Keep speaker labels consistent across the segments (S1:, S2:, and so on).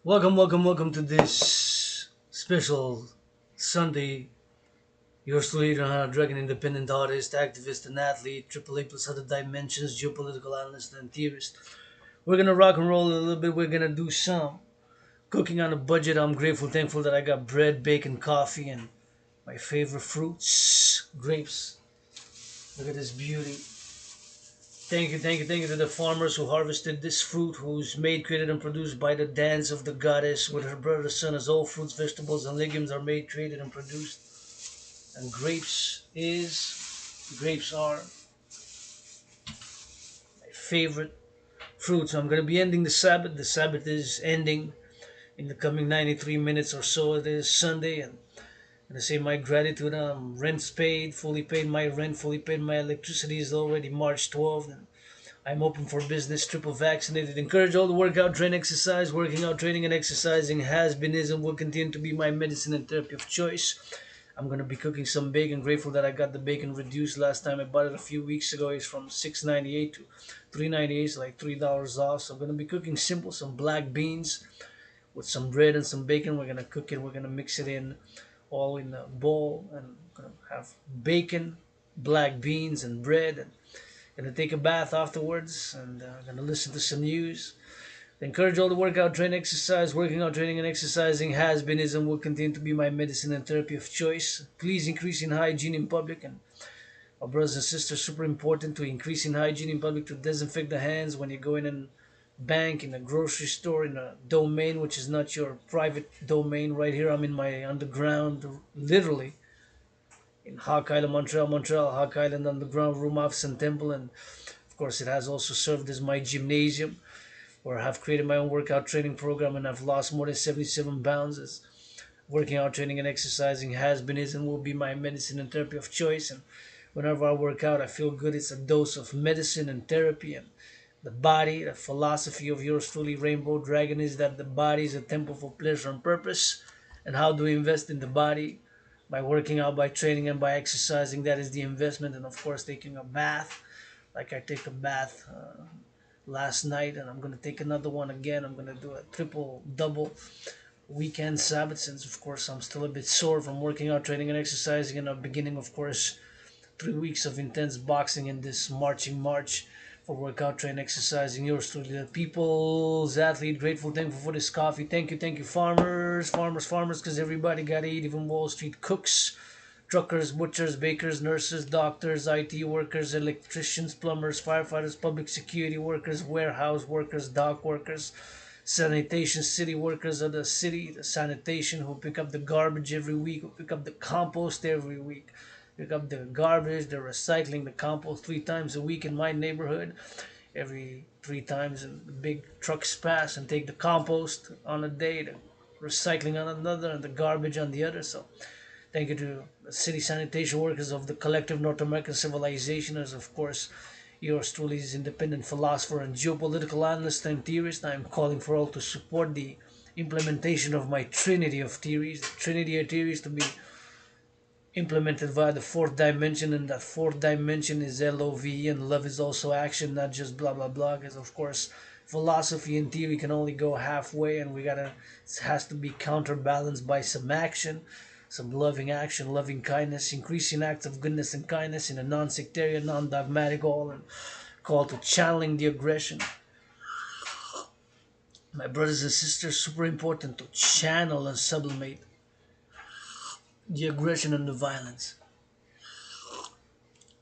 S1: Welcome to this special Sunday. Yours truly, Adrian, Dragan, independent artist, activist, and athlete, triple A plus other dimensions, geopolitical analyst, and theorist. We're gonna rock and roll a little bit. We're gonna do some cooking on a budget. I'm grateful, thankful that I got bread, bacon, coffee, and my favorite fruits, grapes. Look at this beauty. Thank you to the farmers who harvested this fruit, whose made, created, and produced by the dance of the goddess with her brother son, as all fruits, vegetables, and legumes are made, created, and produced. And grapes are my favorite fruit. So I'm going to be ending the Sabbath. The Sabbath is ending in the coming 93 minutes or so. It is Sunday, and I'm going to say my gratitude. Rent's paid, fully paid my rent, fully paid my electricity is already March 12th. And I'm open for business, triple vaccinated. Encourage all the workout, train, exercise. Working out, training, and exercising has been, is, and will continue to be my medicine and therapy of choice. I'm gonna be cooking some bacon. Grateful that I got the bacon reduced. Last time I bought it a few weeks ago. It's from $6.98 to $3.98, so like $3 off. So I'm gonna be cooking simple, some black beans with some bread and some bacon. We're gonna cook it. We're gonna mix it in all in a bowl, and gonna have bacon, black beans, and bread. And gonna take a bath afterwards, and gonna listen to some news. Encourage all the workout, train, exercise. Working out, training, and exercising has been, is, and will continue to be my medicine and therapy of choice. Please increase in hygiene in public, and our brothers and sisters, super important to increase in hygiene in public, to disinfect the hands when you go in a bank, in a grocery store, in a domain which is not your private domain. Right here, I'm in my underground, literally in Hawk Island, Montreal, Hawk Island underground room office and temple, and of course, it has also served as my gymnasium, where I have created my own workout training program, and I've lost more than 77 pounds. As working out, training, and exercising has been, is, and will be my medicine and therapy of choice. And whenever I work out, I feel good. It's a dose of medicine and therapy. And the body, the philosophy of yours truly, Rainbow Dragon, is that the body is a temple for pleasure and purpose. And how do we invest in the body? By working out, by training, and by exercising. That is the investment. And of course, taking a bath, like I take a bath last night, and I'm gonna take another one again. I'm gonna do a triple double weekend Sabbath, since of course I'm still a bit sore from working out, training, and exercising, and I'm beginning, of course, 3 weeks of intense boxing in this marching march for workout, train, exercising. Yours truly, the people's athlete. Grateful, thankful for this coffee. Thank you, farmers, because everybody got to eat, even Wall Street cooks, truckers, butchers, bakers, nurses, doctors, IT workers, electricians, plumbers, firefighters, public security workers, warehouse workers, dock workers, sanitation city workers of the city, the sanitation who pick up the garbage every week, who pick up the compost every week, pick up the garbage, the recycling, the compost 3 times a week in my neighborhood. Every 3 times, and the big trucks pass and take the compost on a day, the recycling on another, and the garbage on the other. So thank you to the city sanitation workers of the collective North American civilization, as of course yours truly is independent philosopher and geopolitical analyst and theorist. I am calling for all to support the implementation of my trinity of theories, the trinity of theories to be implemented via the fourth dimension, and that fourth dimension is love, and love is also action, not just blah blah blah, because of course philosophy and theory can only go halfway, and it has to be counterbalanced by some action, some loving action, loving kindness, increasing acts of goodness and kindness in a non-sectarian, non-dogmatic all, and call to channeling the aggression. My brothers and sisters, super important to channel and sublimate the aggression and the violence.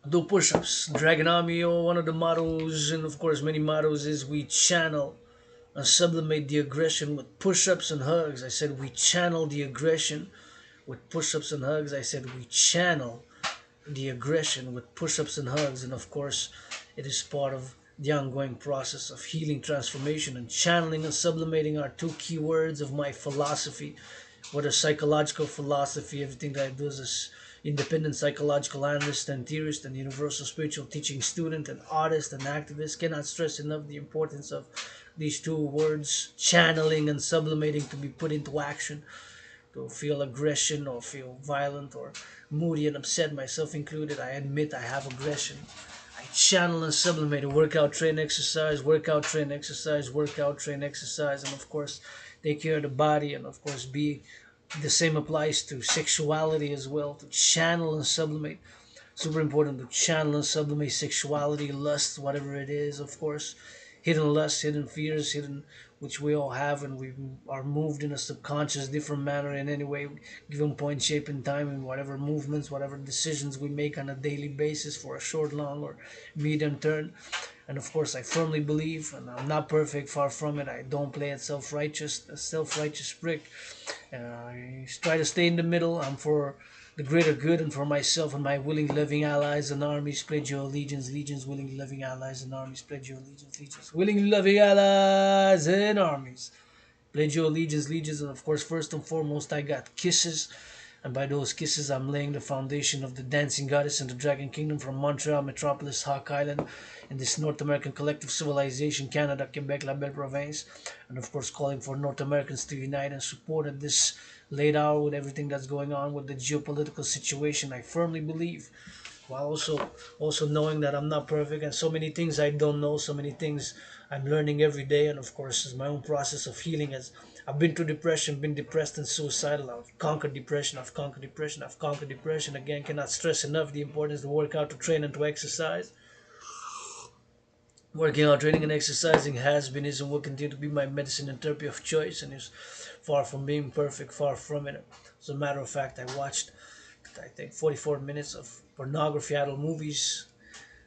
S1: Do push-ups. Dragon Army, or one of the mottos, and of course many mottos, is we channel and sublimate the aggression with push-ups and hugs. I said we channel the aggression with push-ups and hugs. I said we channel the aggression with push-ups and hugs. And of course, it is part of the ongoing process of healing, transformation, and channeling and sublimating are two key words of my philosophy. Whether psychological philosophy, everything that I do is independent psychological analyst and theorist and universal spiritual teaching student and artist and activist. Cannot stress enough the importance of these two words, channeling and sublimating, to be put into action. To feel aggression or feel violent or moody and upset, myself included, I admit I have aggression. I channel and sublimate it. Workout, train, exercise, workout, train, exercise, workout, train, exercise, and of course, take care of the body, and of course, be the same applies to sexuality as well. To channel and sublimate, super important to channel and sublimate sexuality, lust, whatever it is, of course. Hidden lusts, hidden fears, hidden which we all have, and we are moved in a subconscious, different manner in any way, given point, shape, and time, in whatever movements, whatever decisions we make on a daily basis for a short, long, or medium term. And of course, I firmly believe, and I'm not perfect, far from it. I don't play at self-righteous, a self-righteous prick. I try to stay in the middle. I'm for the greater good and for myself and my willing, loving allies and armies. Pledge your allegiance, legions, willing, loving allies and armies. Pledge your allegiance, legions, willing, loving allies and armies. Pledge your allegiance, legions, and of course, first and foremost, I got kisses. And by those kisses, I'm laying the foundation of the dancing goddess and the dragon kingdom from Montreal, Metropolis, Hawk Island, in this North American collective civilization, Canada, Quebec, La Belle Province, and of course, calling for North Americans to unite and support at this late hour with everything that's going on with the geopolitical situation. I firmly believe, while also knowing that I'm not perfect and so many things I don't know, so many things I'm learning every day, and of course, it's my own process of healing. As I've been through depression, been depressed and suicidal. I've conquered depression. I've conquered depression. I've conquered depression. Again, cannot stress enough the importance to work out, to train, and to exercise. Working out, training, and exercising has been, is, and will continue to be my medicine and therapy of choice, and is far from being perfect, far from it. As a matter of fact, I watched, I think, 44 minutes of pornography, adult movies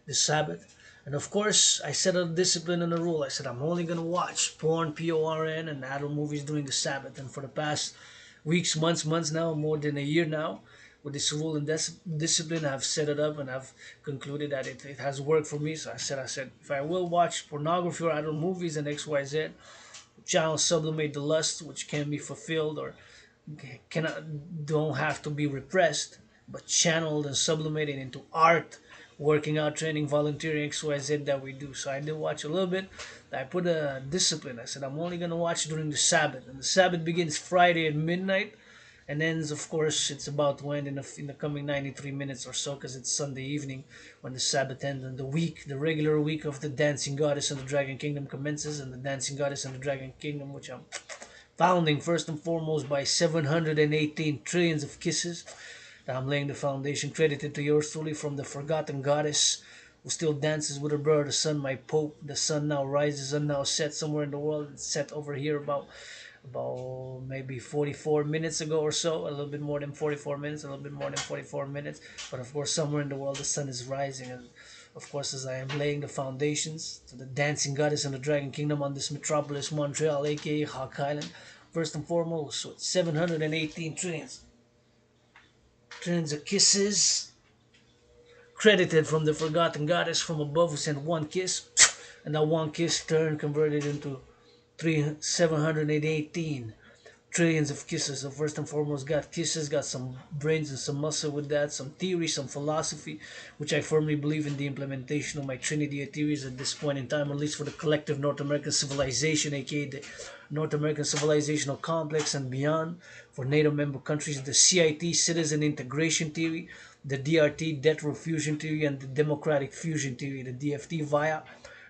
S1: this Sabbath. And of course, I set a discipline and a rule. I said I'm only going to watch porn, PORN, and adult movies during the Sabbath. And for the past weeks, months now, more than a year now, with this rule and discipline, I've set it up and I've concluded that it has worked for me. So I said, if I will watch pornography or adult movies and XYZ, channel sublimate the lust which can be fulfilled or cannot don't have to be repressed, but channeled and sublimated into art, working out, training, volunteering, XYZ that we do. So I did watch a little bit. I put a discipline. I said I'm only gonna watch during the Sabbath, and the Sabbath begins Friday at midnight and ends, of course, it's about to end in the coming 93 minutes or so, because it's Sunday evening when the Sabbath ends and the regular week of the Dancing Goddess and the Dragon Kingdom commences. And the Dancing Goddess and the Dragon Kingdom, which I'm founding first and foremost by 718 trillions of kisses, that I'm laying the foundation, credited to yours truly, from the forgotten goddess who still dances with her brother, the sun, my Pope. The sun now rises and now sets somewhere in the world. It's set over here about maybe 44 minutes ago or so, a little bit more than 44 minutes, a little bit more than 44 minutes. But of course, somewhere in the world, the sun is rising. And of course, as I am laying the foundations to the dancing goddess and the dragon kingdom on this metropolis, Montreal, aka Hawk Island, first and foremost, so it's 718 trillions of kisses, credited from the forgotten goddess from above who sent one kiss, and that one kiss turned converted into 718 trillions of kisses. So first and foremost, got kisses, got some brains and some muscle with that, some theory, some philosophy, which I firmly believe in the implementation of my Trinity of theories at this point in time, at least for the collective North American civilization, aka the North American civilizational complex and beyond. For NATO member countries, the CIT, citizen integration theory, the DRT, debt refusion theory, and the democratic fusion theory, the DFT, via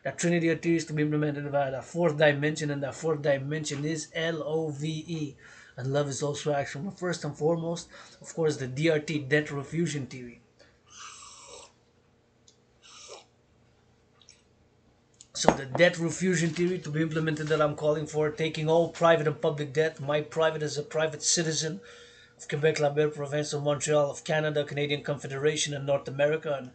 S1: that Trinity of theories to be implemented via the fourth dimension, and that fourth dimension is LOVE. And love is also action. But first and foremost, of course, the DRT, debt refusion theory. So the debt refusion theory to be implemented that I'm calling for, taking all private and public debt, my private as a private citizen of Quebec, La Belle Province of Montreal, of Canada, Canadian Confederation, and North America. And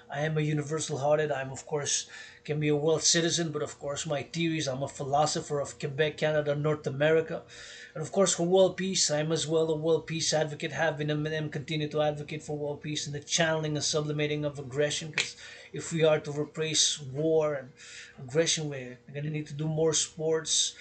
S1: I am a universal hearted. I'm, of course, can be a world citizen, but of course, my theories, I'm a philosopher of Quebec, Canada, North America. And of course, for world peace, I'm as well a world peace advocate, have been and continue to advocate for world peace and the channeling and sublimating of aggression. Because if we are to replace war and aggression, we're going to need to do more sports,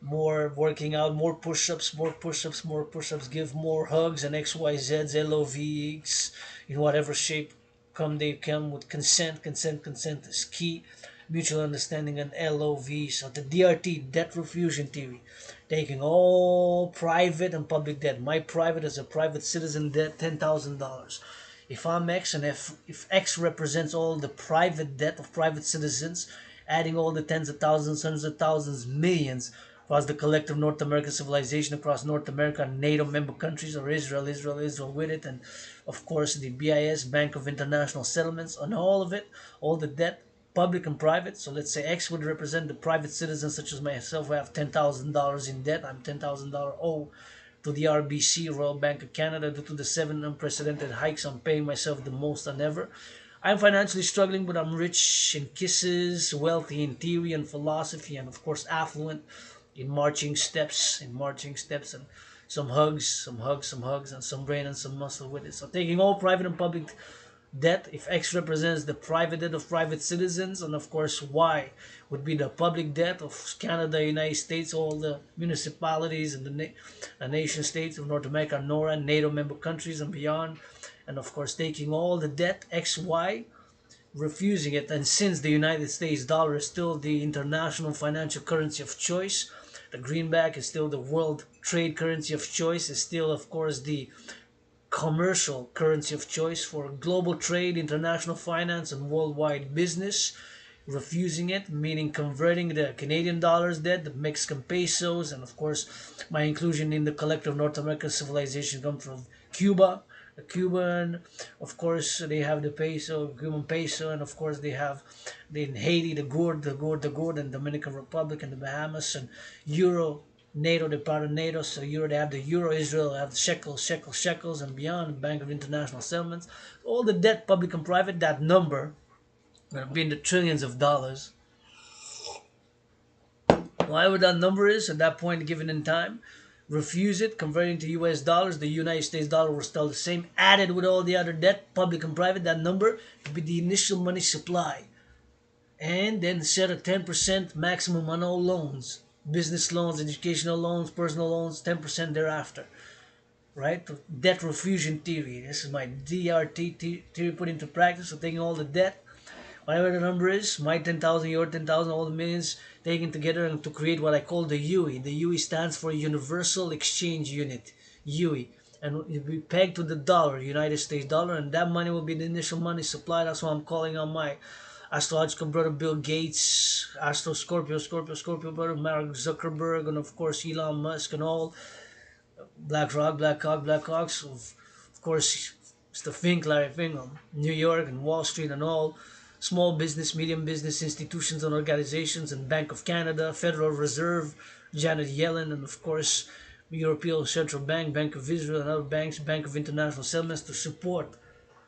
S1: more working out, more push-ups, more push-ups, more push-ups, give more hugs and XYZs, LOVs, in whatever shape come they come, with consent is key, mutual understanding, and LOV. So the DRT, debt refusion theory, taking all private and public debt. My private as a private citizen debt, $10,000. If I'm X and if X represents all the private debt of private citizens, adding all the tens of thousands, hundreds of thousands, millions across the collective North American civilization, across North America and NATO member countries, or Israel with it, and of course the BIS, Bank of International Settlements, on all of it, all the debt, public and private. So let's say X would represent the private citizens such as myself who have $10,000 in debt. I'm $10,000 owe to the RBC, Royal Bank of Canada, due to the 7 unprecedented hikes. I'm paying myself the most than ever. I'm financially struggling, but I'm rich in kisses, wealthy in theory and philosophy, and of course affluent in marching steps, and some hugs, and some brain and some muscle with it. So taking all private and public debt, if X represents the private debt of private citizens, and of course Y would be the public debt of Canada, United States, all the municipalities and the nation states of North America, NORA, NATO member countries and beyond, and of course taking all the debt, XY, refusing it. And since the United States dollar is still the international financial currency of choice, the greenback is still the world trade currency of choice, is still of course the commercial currency of choice for global trade, international finance, and worldwide business. Refusing it, meaning converting the Canadian dollars debt, the Mexican pesos, and of course my inclusion in the collective North American civilization comes from Cuba. The Cuban, of course, they have the peso, Cuban peso, and of course they have in Haiti the gourd, and Dominican Republic and the Bahamas, and Euro, NATO, they're part of NATO, so Euro, they have the Euro, Israel, they have the shekels, and beyond, Bank of International Settlements. All the debt, public and private, that number, going to be in the trillions of dollars. Whatever that number is at that point given in time, refuse it, converting to US dollars, the United States dollar will still the same, added with all the other debt, public and private, that number to be the initial money supply. And then set a 10% maximum on all loans, business loans, educational loans, personal loans, 10% thereafter. Right? Debt refusion theory. This is my DRT theory put into practice. So taking all the debt, whatever the number is, my 10,000, your 10,000, all the millions taken together, and to create what I call the UE. The UE stands for Universal Exchange Unit, UE. And it will be pegged to the dollar, United States dollar, and that money will be the initial money supply. That's why I'm calling on my astrological brother Bill Gates, Astro Scorpio brother Mark Zuckerberg, and of course Elon Musk, and all Blackhawks, of course, Mr. Fink, Larry Fink, New York and Wall Street, and all small business, medium business institutions and organizations, and Bank of Canada, Federal Reserve, Janet Yellen, and of course, European Central Bank, Bank of Israel, and other banks, Bank of International Settlements, to support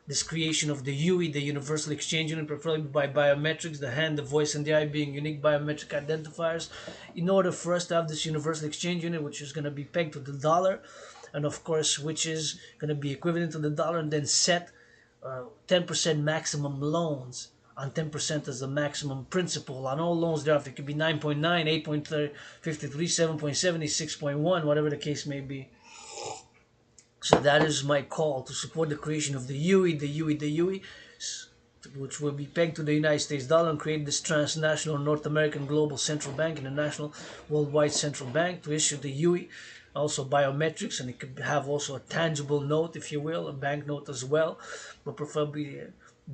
S1: this creation of the UE, the Universal Exchange Unit, preferably by biometrics, the hand, the voice, and the eye being unique biometric identifiers, in order for us to have this Universal Exchange Unit, which is going to be pegged to the dollar, and of course, which is going to be equivalent to the dollar, and then set 10% maximum loans on 10% as the maximum principal on all loans thereafter. It could be 9.9, 8.53, 7.70, 6.1, whatever the case may be. So that is my call to support the creation of the UE, which will be pegged to the United States dollar, and create this transnational North American global central bank, international worldwide central bank, to issue the UE. Also biometrics, and it could have also a tangible note, if you will, a banknote as well, but preferably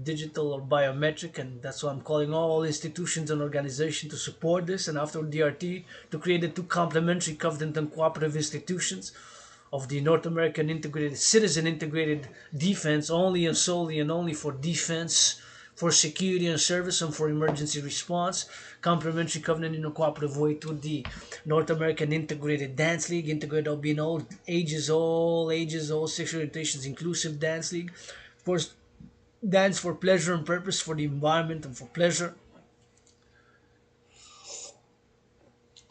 S1: digital or biometric. And that's why I'm calling all institutions and organizations to support this, and after DRT, to create the two complementary, covenant, and cooperative institutions of the North American integrated, citizen integrated defense, only and solely and only for defense, for security and service, and for emergency response. Complementary, covenant, in a cooperative way, to the North American integrated dance league, integrated will be in all ages, all sexual orientations, inclusive dance league. Of course, dance for pleasure and purpose, for the environment and for pleasure,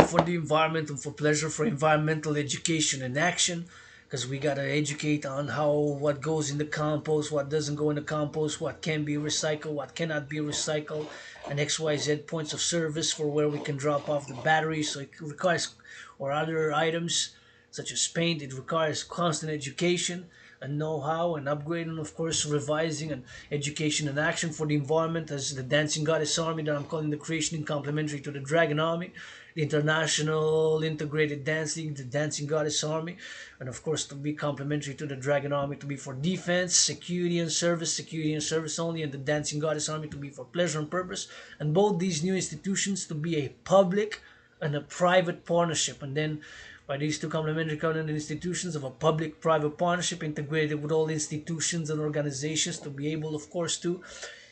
S1: for environmental education and action, because we gotta educate on what goes in the compost, what doesn't go in the compost, what can be recycled, what cannot be recycled, and XYZ points of service for where we can drop off the batteries. So it requires, or other items such as paint, it requires constant education. and know-how and upgrading, of course, revising and education and action for the environment as the Dancing Goddess Army that I'm calling the creation in complementary to the Dragon Army, the International Integrated Dance League, the Dancing Goddess Army, and of course to be complementary to the Dragon Army to be for defense, security and service only, and the Dancing Goddess Army to be for pleasure and purpose, and both these new institutions to be a public and a private partnership, and then by these two complementary covenant institutions of a public-private partnership integrated with all institutions and organizations to be able, of course, to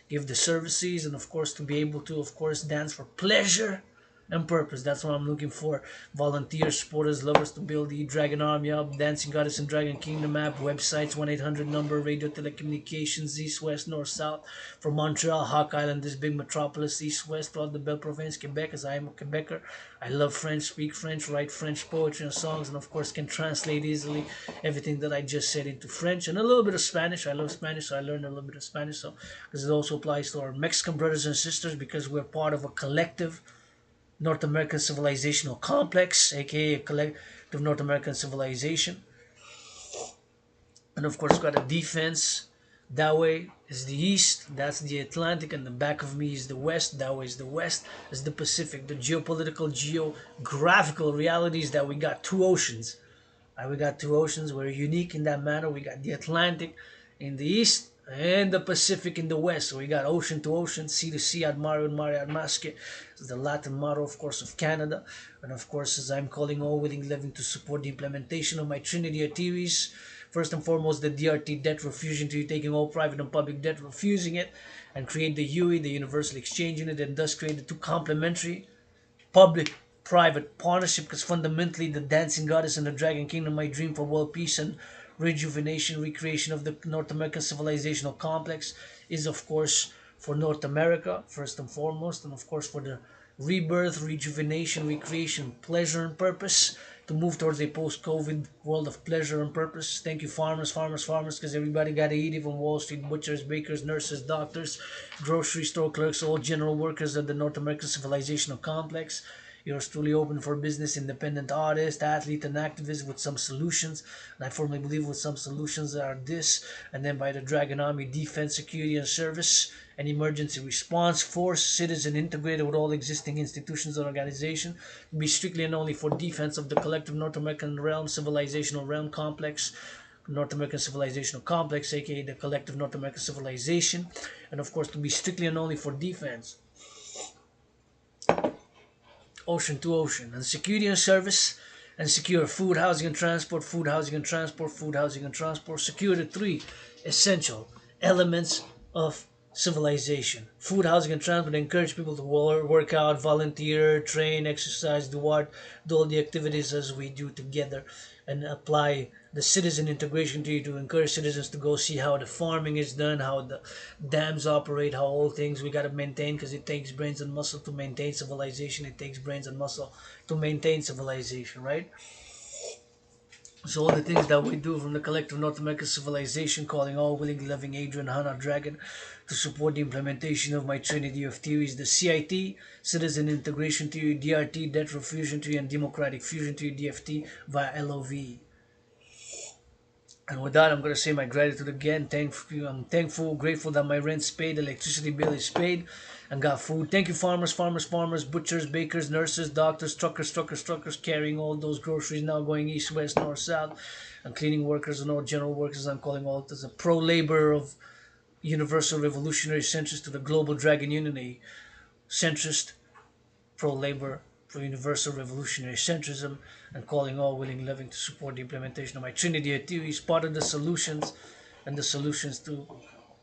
S1: give the services and, of course, to be able to, of course, dance for pleasure and purpose. That's what I'm looking for. Volunteers, supporters, lovers to build the Dragon Army up, Dancing Goddess and Dragon Kingdom app, websites, 1-800 number, radio, telecommunications, east, west, north, south, from Montreal, Hawk Island, this big metropolis, east, west, throughout the Belle Province, Quebec, as I am a Quebecer. I love French, speak French, write French poetry and songs, and of course can translate easily everything that I just said into French and a little bit of Spanish. I love Spanish, so I learned a little bit of Spanish. So because it also applies to our Mexican brothers and sisters because we're part of a collective North American civilizational complex, aka a collective North American civilization. And of course, got a defense. That way is the east, that's the Atlantic, and the back of me is the west. That way is the west, is the Pacific. The geopolitical, geographical reality is that we got two oceans. We got two oceans. We're unique in that manner. We got the Atlantic in the east and the Pacific in the west. So we got ocean to ocean, sea to sea, ad mare and mare ad masque. It's the Latin motto, of course, of Canada. And of course, as I'm calling all willing living to support the implementation of my Trinity of theories. First and foremost, the DRT debt refusion to taking all private and public debt, refusing it, and create the UE, the Universal Exchange Unit, and thus create the two complementary public private partnership because fundamentally the Dancing Goddess and the Dragon Kingdom, my dream for world peace and rejuvenation, recreation of the North American civilizational complex is of course for North America first and foremost, and of course for the rebirth, rejuvenation, recreation, pleasure and purpose to move towards a post-COVID world of pleasure and purpose. Thank you, farmers, farmers, farmers, because everybody got to eat, even Wall Street, butchers, bakers, nurses, doctors, grocery store clerks, all general workers of the North American civilizational complex. Yours truly open for business, independent artist, athlete, and activist with some solutions. And I firmly believe with some solutions are this, and then by the Dragon Army, defense, security, and service, an emergency response force, citizen integrated with all existing institutions and organizations, be strictly and only for defense of the collective North American realm, civilizational realm complex, North American civilizational complex, aka the collective North American civilization, and of course to be strictly and only for defense ocean to ocean, and security and service, and secure food, housing, and transport, food, housing, and transport, food, housing, and transport. Secure the three essential elements of civilization: food, housing, and transport. Encourage people to work out, volunteer, train, exercise, do all the activities as we do together, and apply the citizen integration to encourage citizens to go see how the farming is done, how the dams operate, how all things we got to maintain because it takes brains and muscle to maintain civilization. It takes brains and muscle to maintain civilization, right? So all the things that we do from the collective North American civilization, calling all willing, loving Adrian, Hannah, Dragan, to support the implementation of my trinity of theories, the CIT, Citizen Integration Theory, DRT, Debt Refusion Theory, and Democratic Fusion Theory, DFT, via LOVE. And with that, I'm going to say my gratitude again. I'm thankful, grateful that my rent's paid, electricity bill is paid, and got food. Thank you, farmers, farmers, farmers, butchers, bakers, nurses, doctors, truckers, carrying all those groceries now going east, west, north, south, and cleaning workers and all general workers. I'm calling all as a pro-labor of universal revolutionary centrist to the global Dragon Union, a centrist pro-labor, pro-universal revolutionary centrism, and calling all willing living to support the implementation of my Trinity of theories, part of the solutions, and the solutions to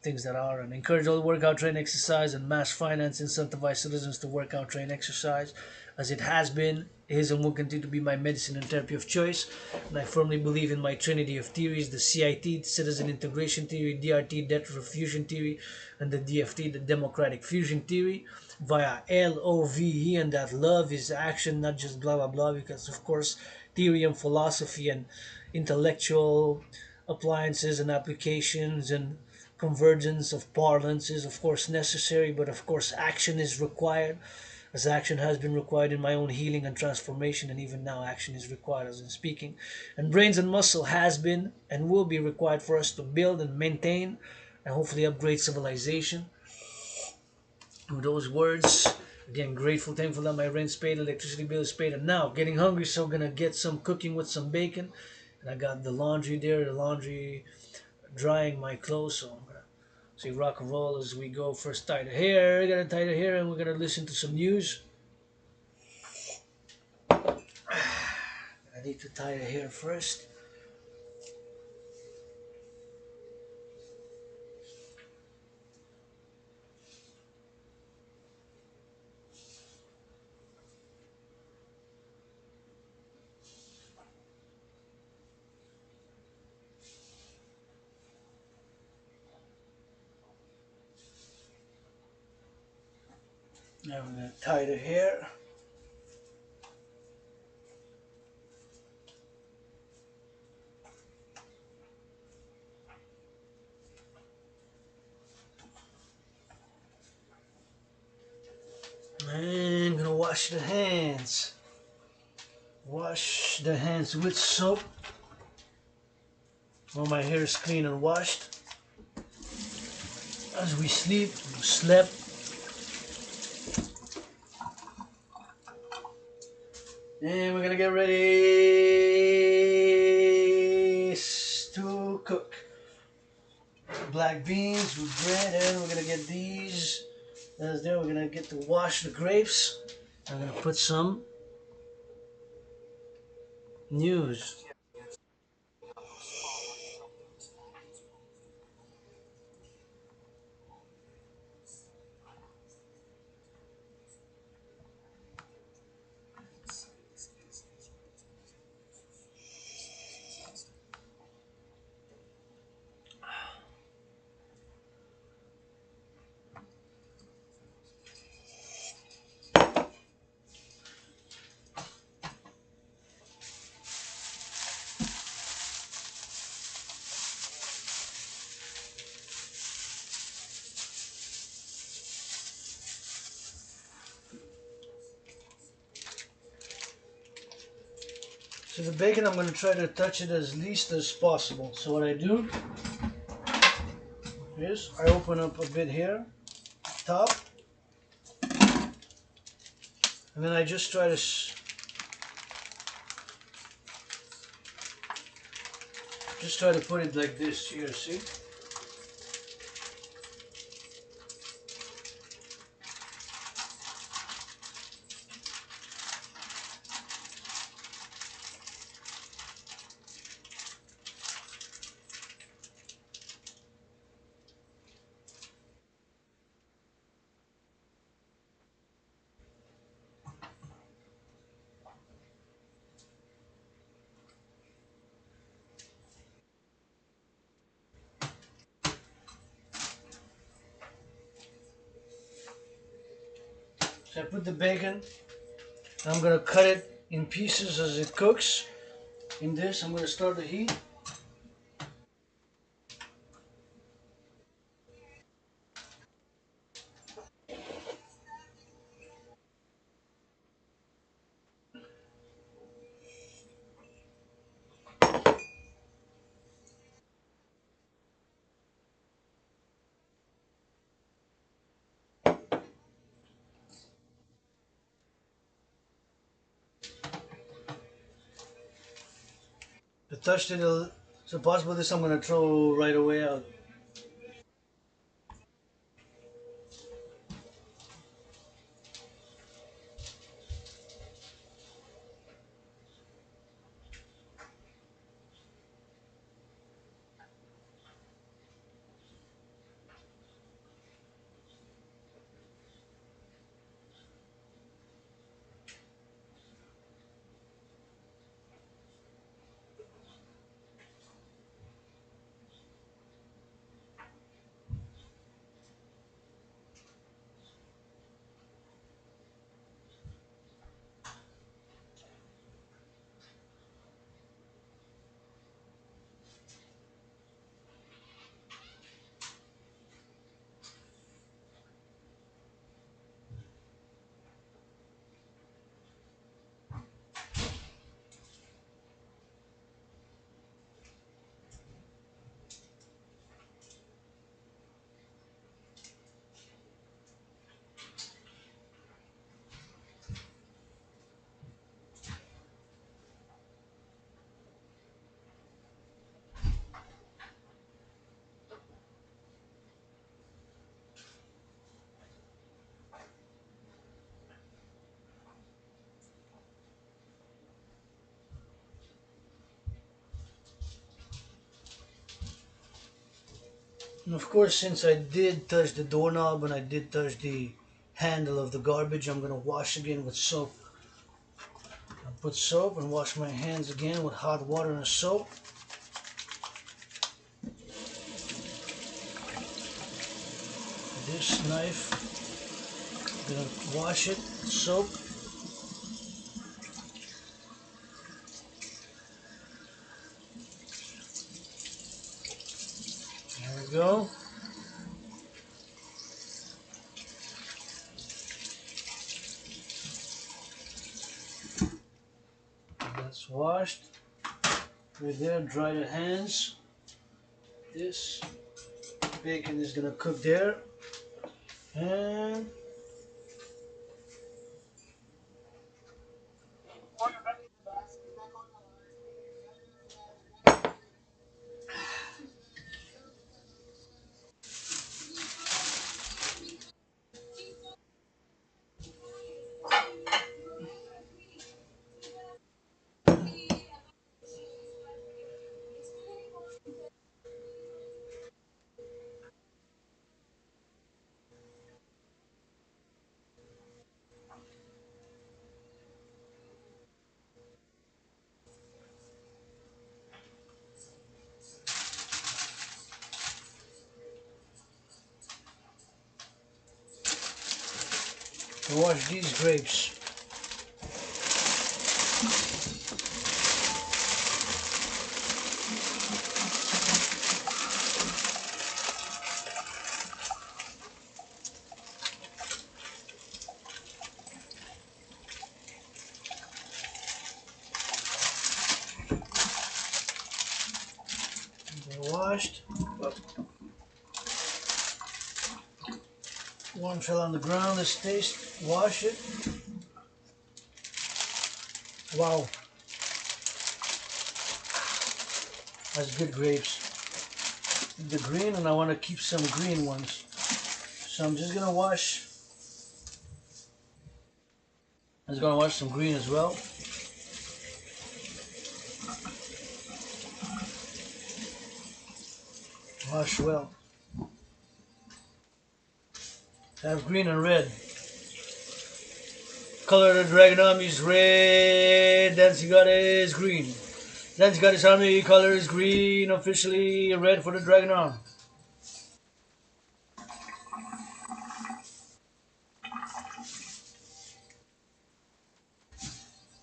S1: things that are, and encourage all workout, train, exercise, and mass finance, incentivize citizens to work out, train, exercise, as it has been, is, and will continue to be my medicine and therapy of choice. And I firmly believe in my Trinity of theories, the CIT, Citizen Integration Theory, DRT, Debt Refusion Theory, and the DFT, the Democratic Fusion Theory, via LOVE, and that love is action, not just blah blah blah, because of course theory and philosophy and intellectual appliances and applications and convergence of parlance is of course necessary, but of course action is required. as action has been required in my own healing and transformation, and even now action is required as in speaking. And brains and muscle has been and will be required for us to build and maintain and hopefully upgrade civilization. With those words, again, grateful, thankful that my rent's paid, electricity bill is paid, and now getting hungry, so gonna get some cooking with some bacon. And I got the laundry there, the laundry drying my clothes, so I'm gonna say rock and roll as we go. First, tie the hair, gotta tie the hair, and we're gonna listen to some news. I need to tie the hair first. Now I'm gonna tie the hair. And I'm gonna wash the hands. Wash the hands with soap. While my hair is clean and washed. As we slept. And we're gonna get ready to cook. Black beans with bread, and we're gonna get these. That's there. We're gonna get to wash the grapes. I'm gonna put some news. So the bacon, I'm gonna try to touch it as least as possible. So what I do is I open up a bit here, top, and then I just try to put it like this here. See? So I put the bacon. And I'm gonna cut it in pieces as it cooks. In this, I'm gonna start the heat. The touched it, so possible this I'm gonna throw right away out. And of course, since I did touch the doorknob and I did touch the handle of the garbage, I'm gonna wash again with soap. I'll put soap and wash my hands again with hot water and soap. This knife, I'm gonna wash it with soap. There we go. That's washed. Right there, dry the hands. This bacon is gonna cook there. And wash these grapes. They're washed. One fell on the ground. Let's taste. Wash it. Wow, that's good grapes. The green, and I want to keep some green ones. So I'm just gonna wash. I'm just gonna wash some green as well. Wash well. I have green and red. Color of the Dragan army is red. Dancing God is green. Dancing God is army color is green. Officially red for the Dragan army.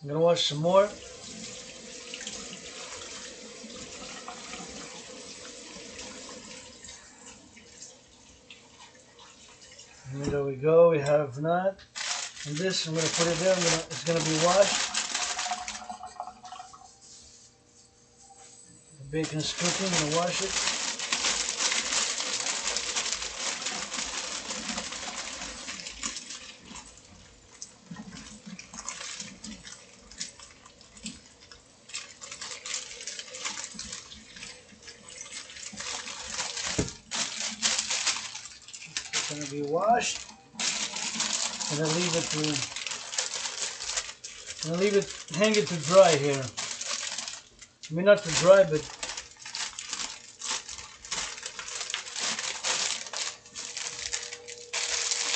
S1: I'm gonna wash some more. And there we go. We have that. And this, I'm gonna put it there. It's gonna be washed. The bacon's cooking. I'm gonna wash it. It's gonna be washed. And then leave it to. I'm gonna leave it, hang it to dry here. I mean, not to dry, but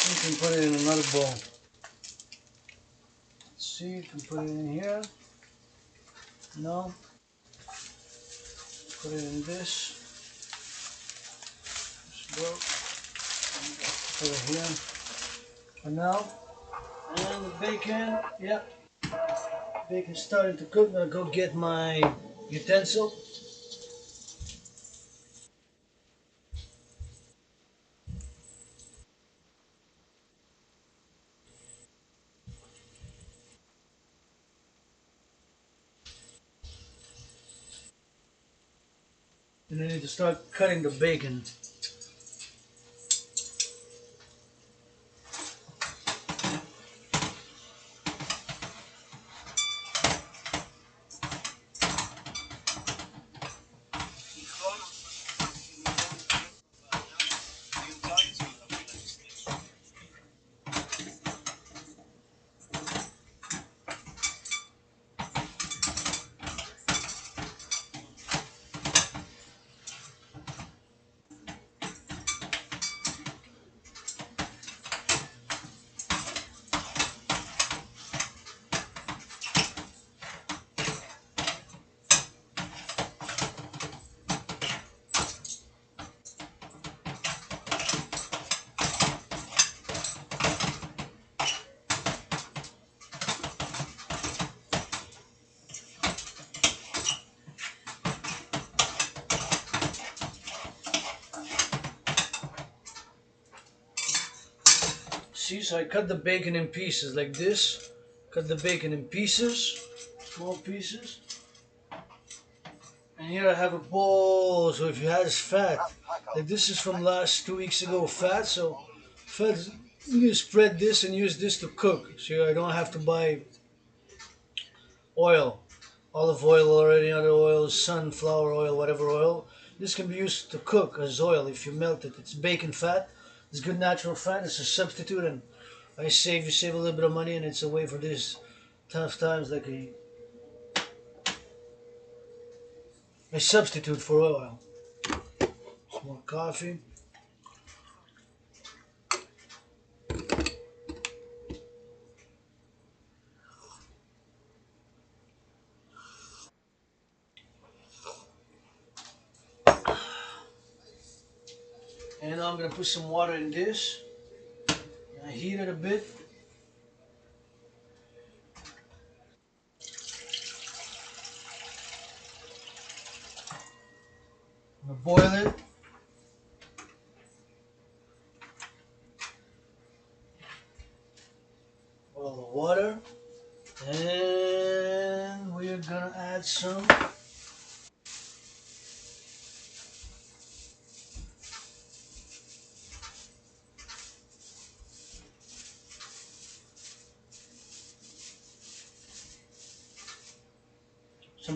S1: you can put it in another bowl. Let's see, you can put it in here. No. Put it in this. Broke. Put it here for now. And the bacon, yep. Bacon's starting to cook. I'm gonna go get my utensil. And I need to start cutting the bacon. See, so I cut the bacon in pieces like this. Cut the bacon in pieces, small pieces. And here I have a bowl, so if you had fat, like this is from last 2 weeks ago, fat, so fat, you spread this and use this to cook, so I don't have to buy oil, olive oil or any other oil, sunflower oil, whatever oil. This can be used to cook as oil if you melt it. It's bacon fat, it's good natural fat, it's a substitute, and you save a little bit of money, and it's a way for these tough times, like a substitute for oil. Some more coffee. And now I'm gonna put some water in this. And heat it a bit. I'm gonna boil it. Boil the water. And we're gonna add some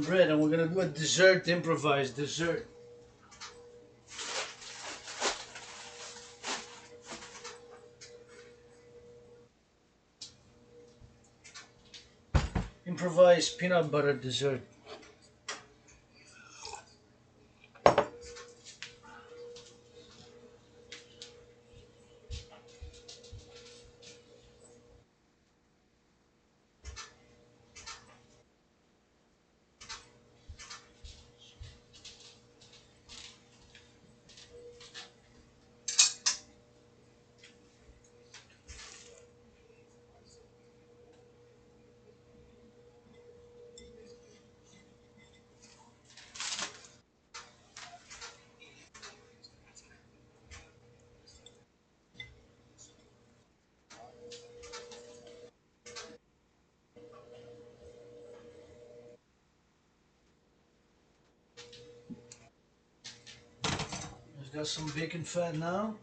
S1: bread, and we're gonna do a dessert, improvised dessert. Improvised peanut butter dessert. It's got some bacon fat now.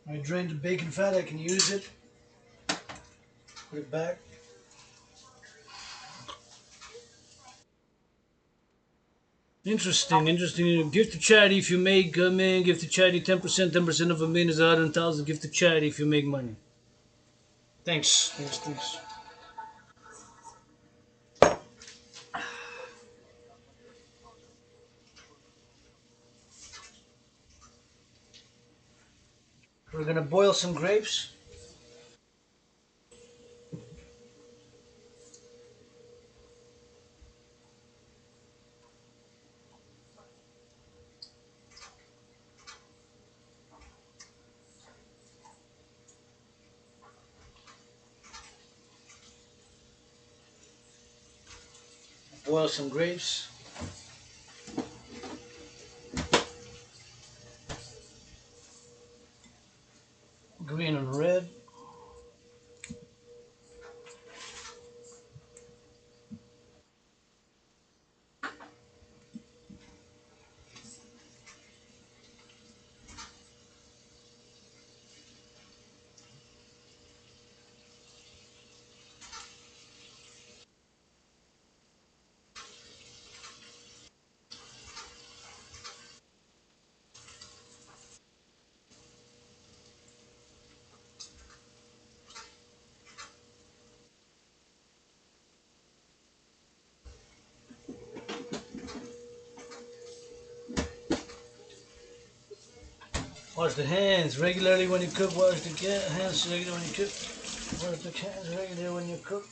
S1: I drained the bacon fat. I can use it. Put it back. Interesting, interesting. Give to charity if you make man. Give to charity 10%. 10% of a million is 100,000. Give to charity if you make money. Thanks, thanks, thanks. We're gonna boil some grapes. Boil some grapes. Green and red. Wash the hands regularly when you cook. Wash the hands regularly when you cook. Wash the hands regularly when you cook.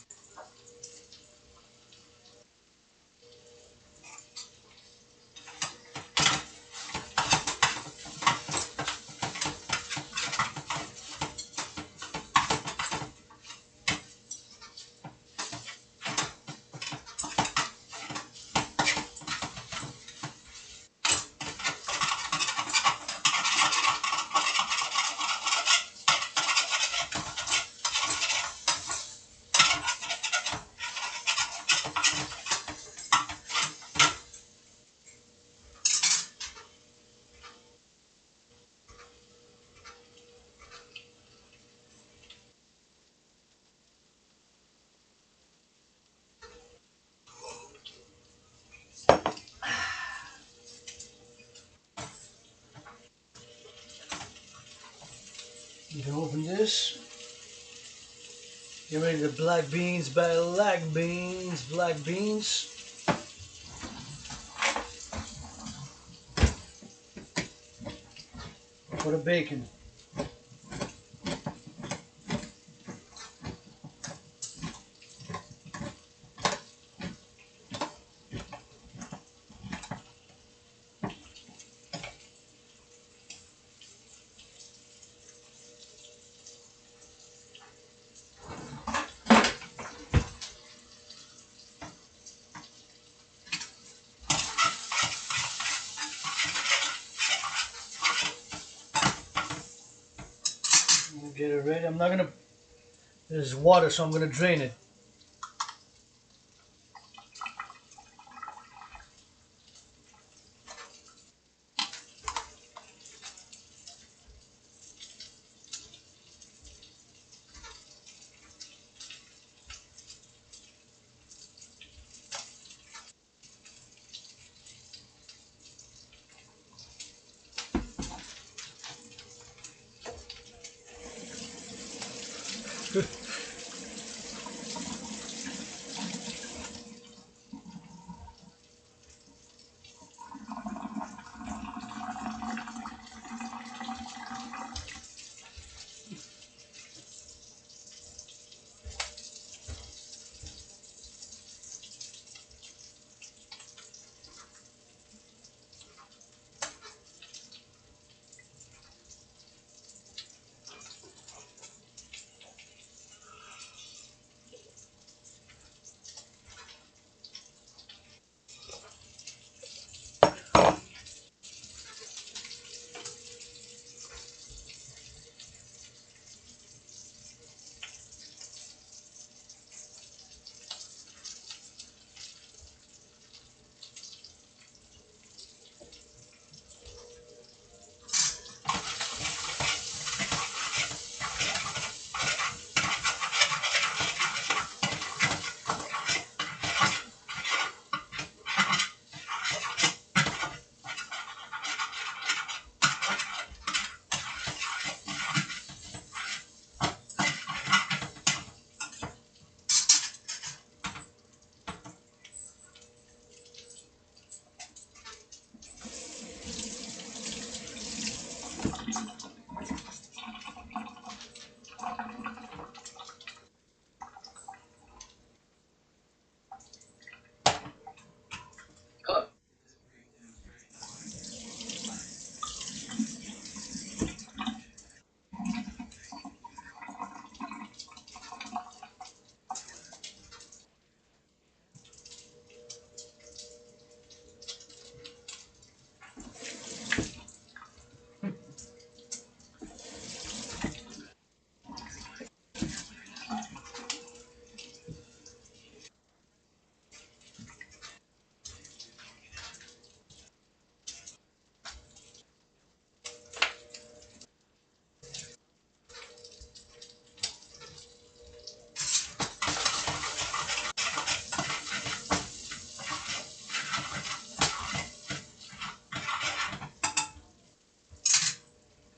S1: You can open this. Get ready the black beans, black beans, black beans. For the bacon. Get it ready. I'm not gonna. There's water, so I'm gonna drain it.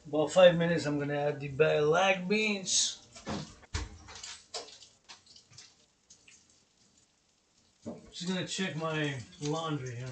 S1: About 5 minutes, I'm gonna add the black beans. Just gonna check my laundry here.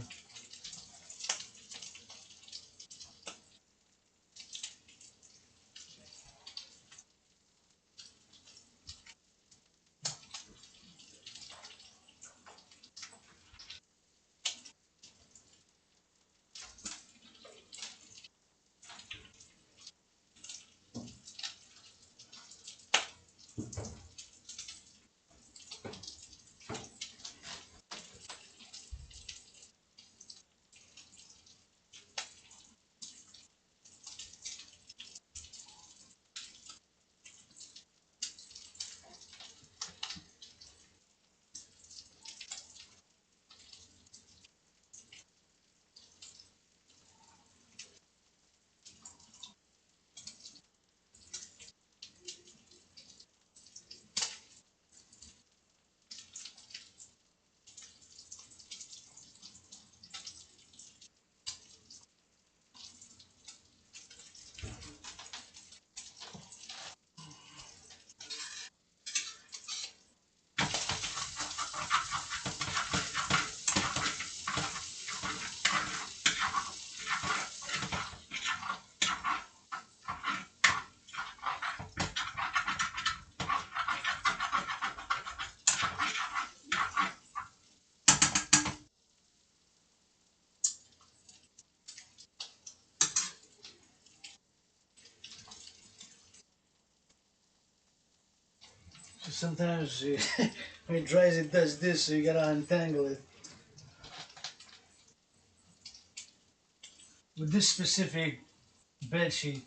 S1: Sometimes when it dries, it does this, so you gotta untangle it. With this specific bed sheet,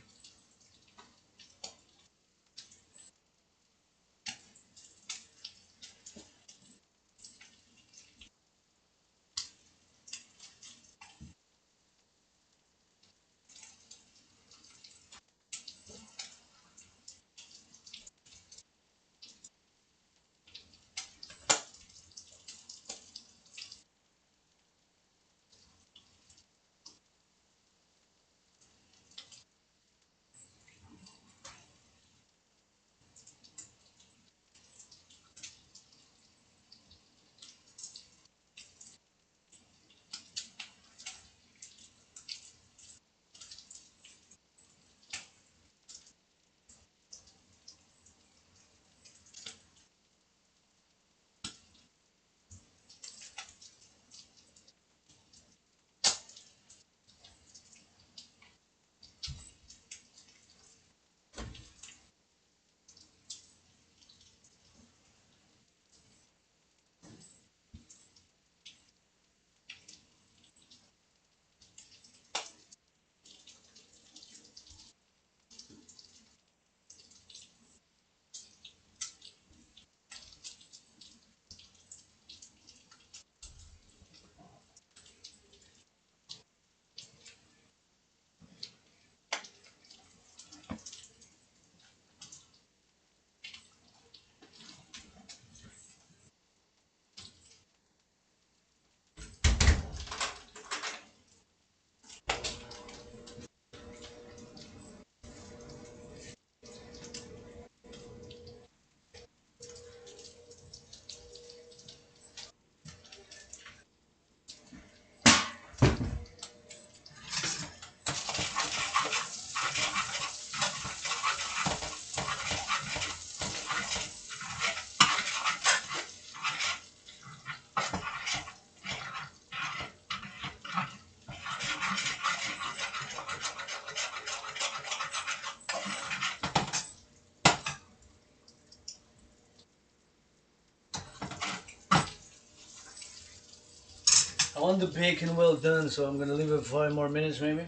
S1: I want the bacon well done, so I'm gonna leave it 5 more minutes maybe.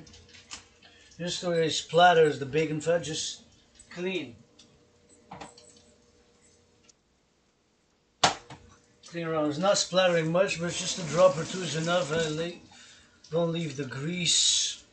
S1: Just so it splatters the bacon fat, just clean. Clean around. It's not splattering much, but just a drop or two is enough. Don't leave the grease.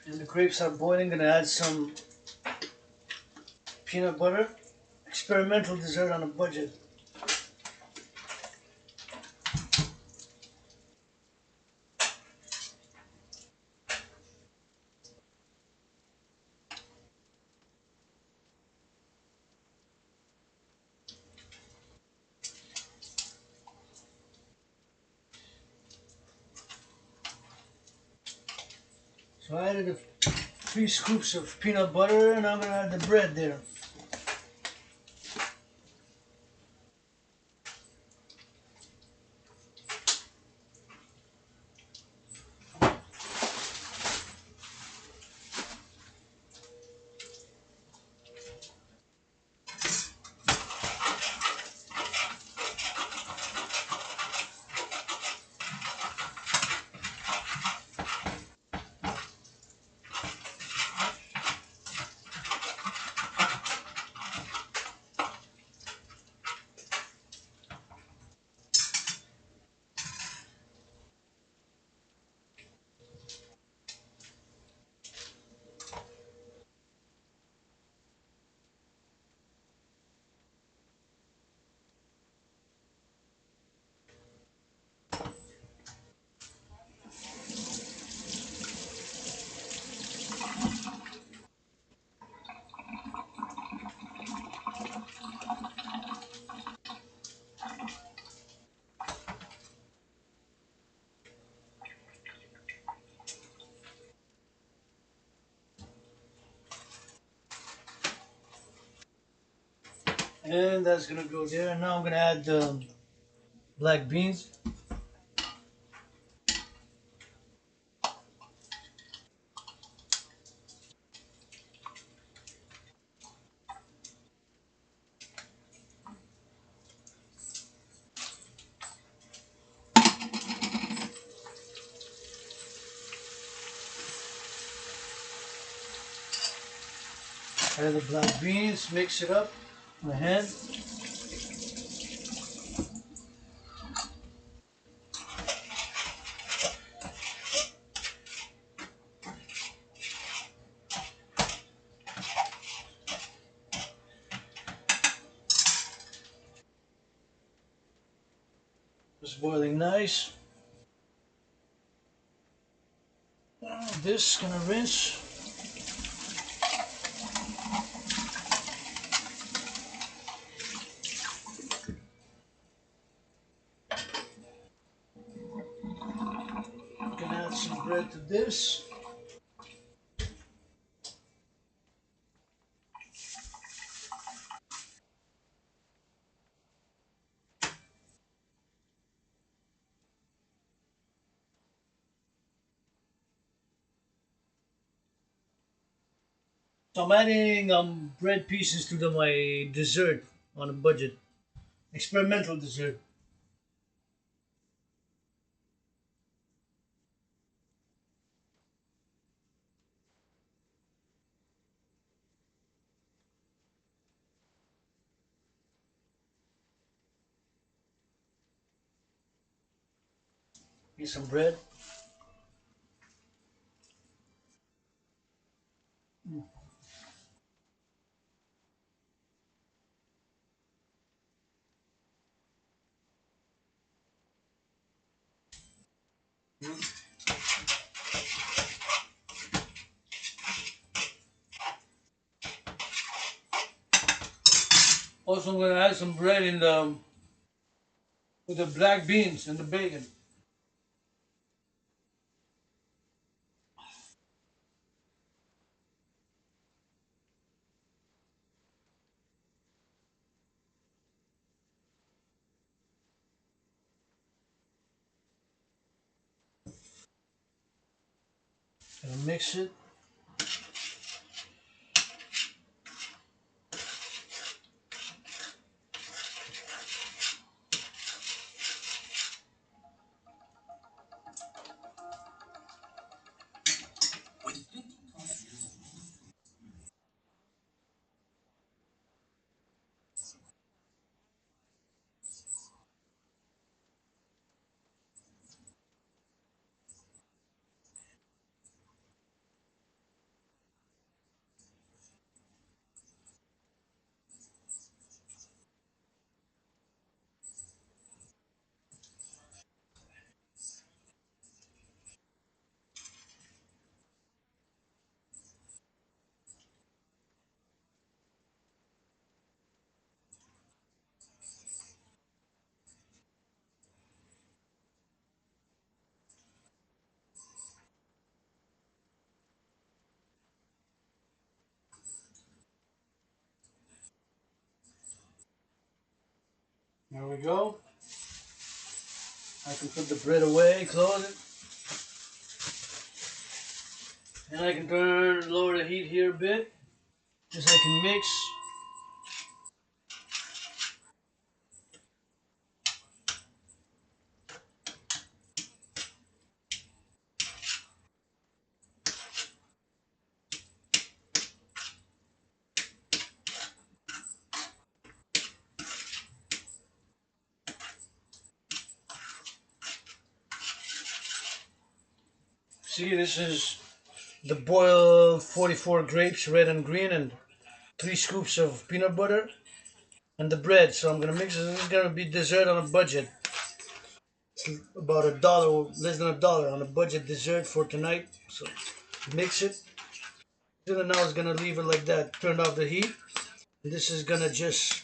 S1: And the grapes are boiling, gonna add some peanut butter. Experimental dessert on a budget. So I added 3 scoops of peanut butter, and I'm gonna add the bread there. And that's gonna go there. And now I'm gonna add black beans. Add the black beans, mix it up with my hand. It's boiling nice. This gonna rinse. Gonna add some bread to this. So I'm adding bread pieces to my dessert on a budget. Experimental dessert. Get some bread. Also, I'm gonna add some bread in the with the black beans and the bacon. Gonna mix it. There we go. I can put the bread away, close it, and I can lower the heat here a bit, just so I can mix. See, this is the boiled 44 grapes, red and green, and 3 scoops of peanut butter, and the bread. So I'm gonna mix it. This is gonna be dessert on a budget. It's about $1, less than $1 on a budget dessert for tonight. So mix it. And now it's gonna leave it like that. Turn off the heat. And this is gonna just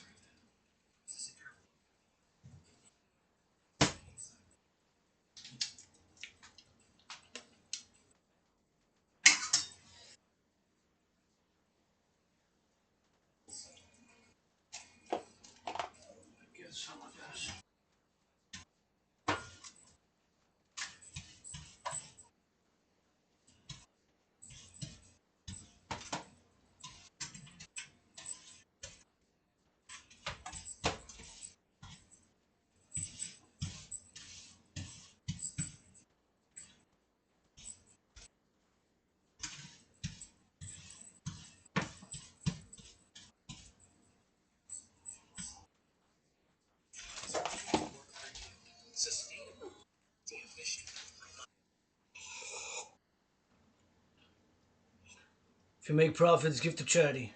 S1: If you make profits, give to charity.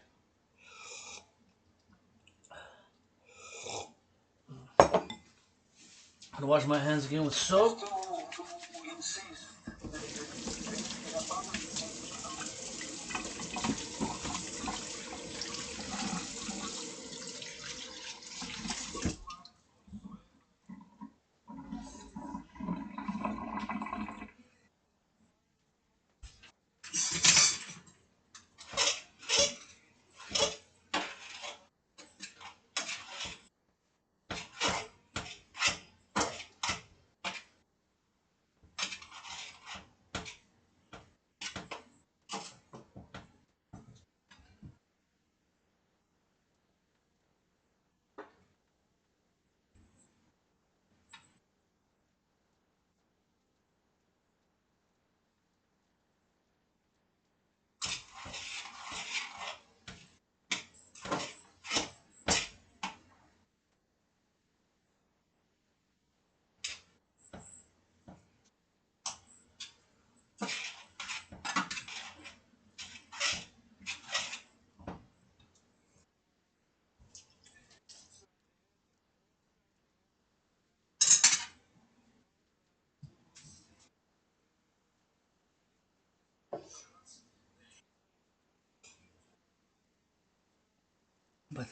S1: I'm gonna wash my hands again with soap. But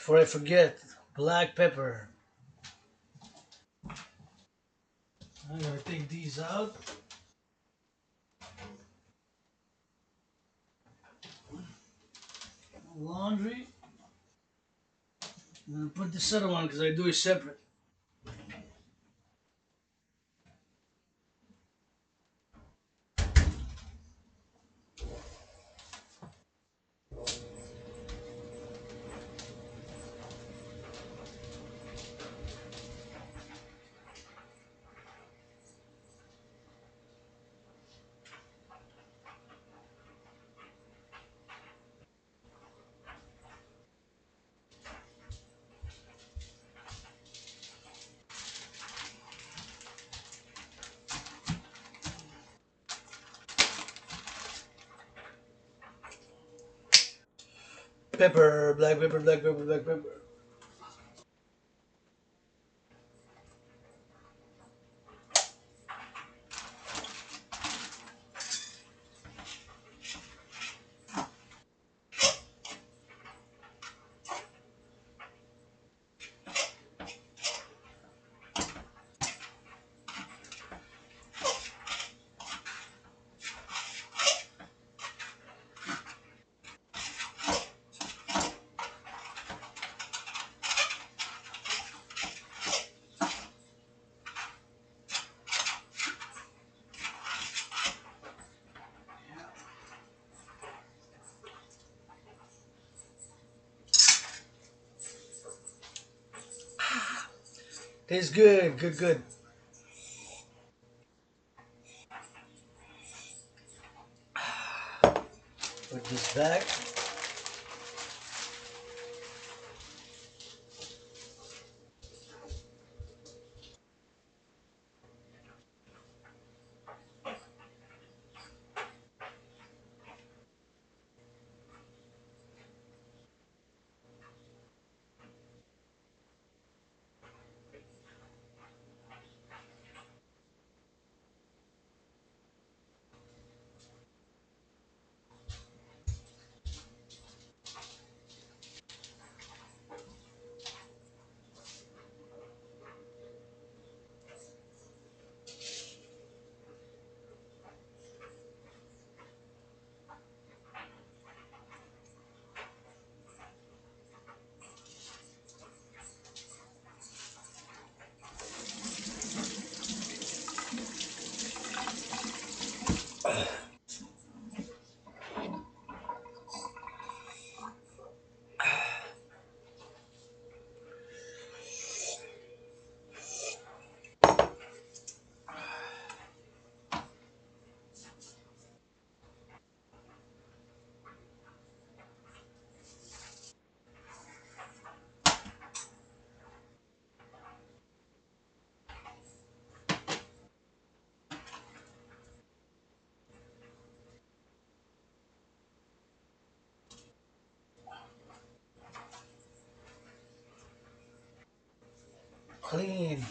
S1: before I forget, black pepper. I'm gonna take these out. Laundry. I'm gonna put this other one because I do it separate. Pepper, black pepper, black pepper, black pepper. Tastes good, good, good. Put this back. Clean.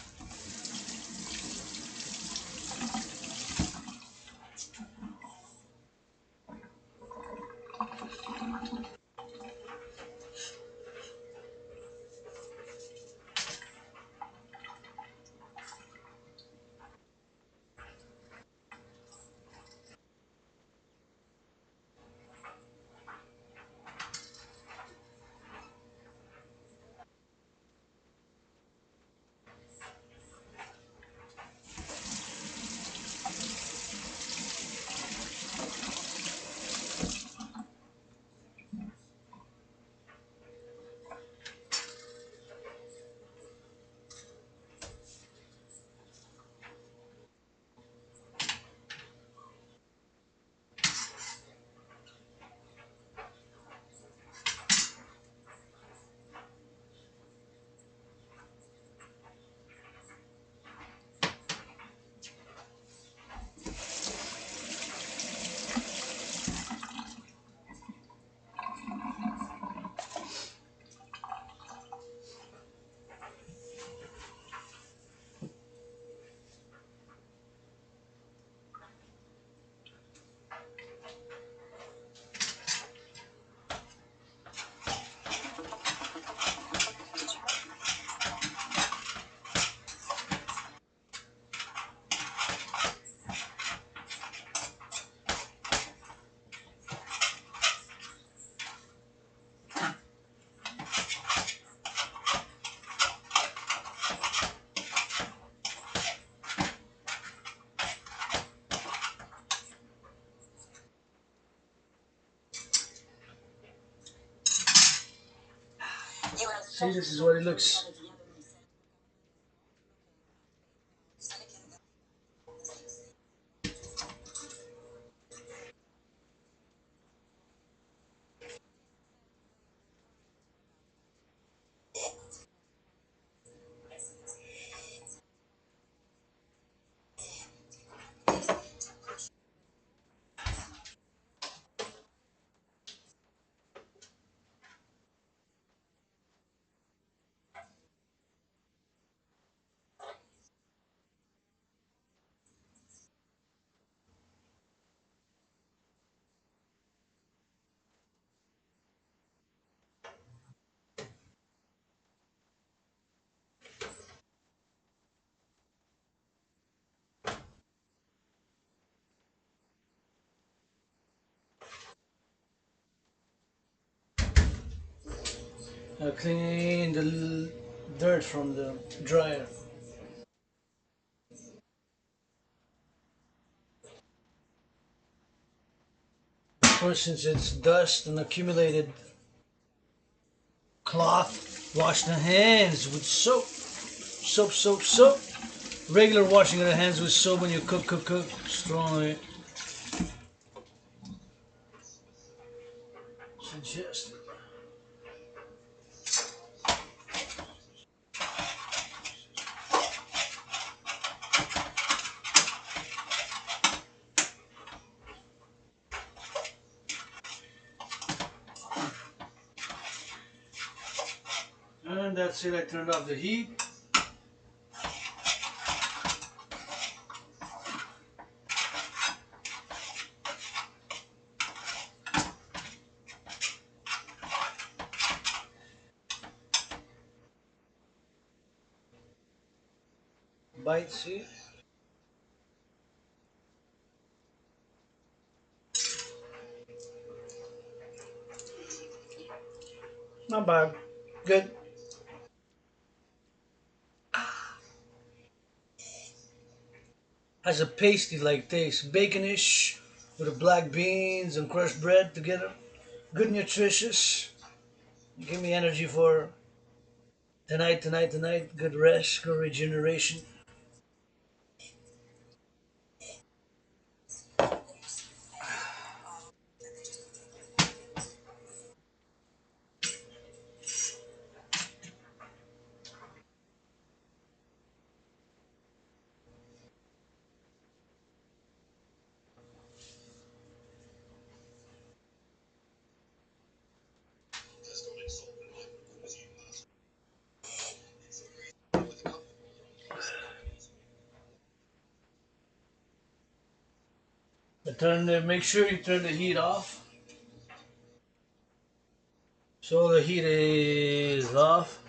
S1: See, this is what it looks. Clean the dirt from the dryer. Of course, since it's dust and accumulated cloth, wash the hands with soap. Soap, soap, soap. Regular washing of the hands with soap when you cook, cook, cook. Strongly suggested. And that's it, I turned off the heat. Bite, see? Not bad. Good. Has a pasty like taste. Baconish with the black beans and crushed bread together. Good nutritious. Give me energy for tonight, tonight, tonight. Good rest, good regeneration. Make sure you turn the heat off. So the heat is off.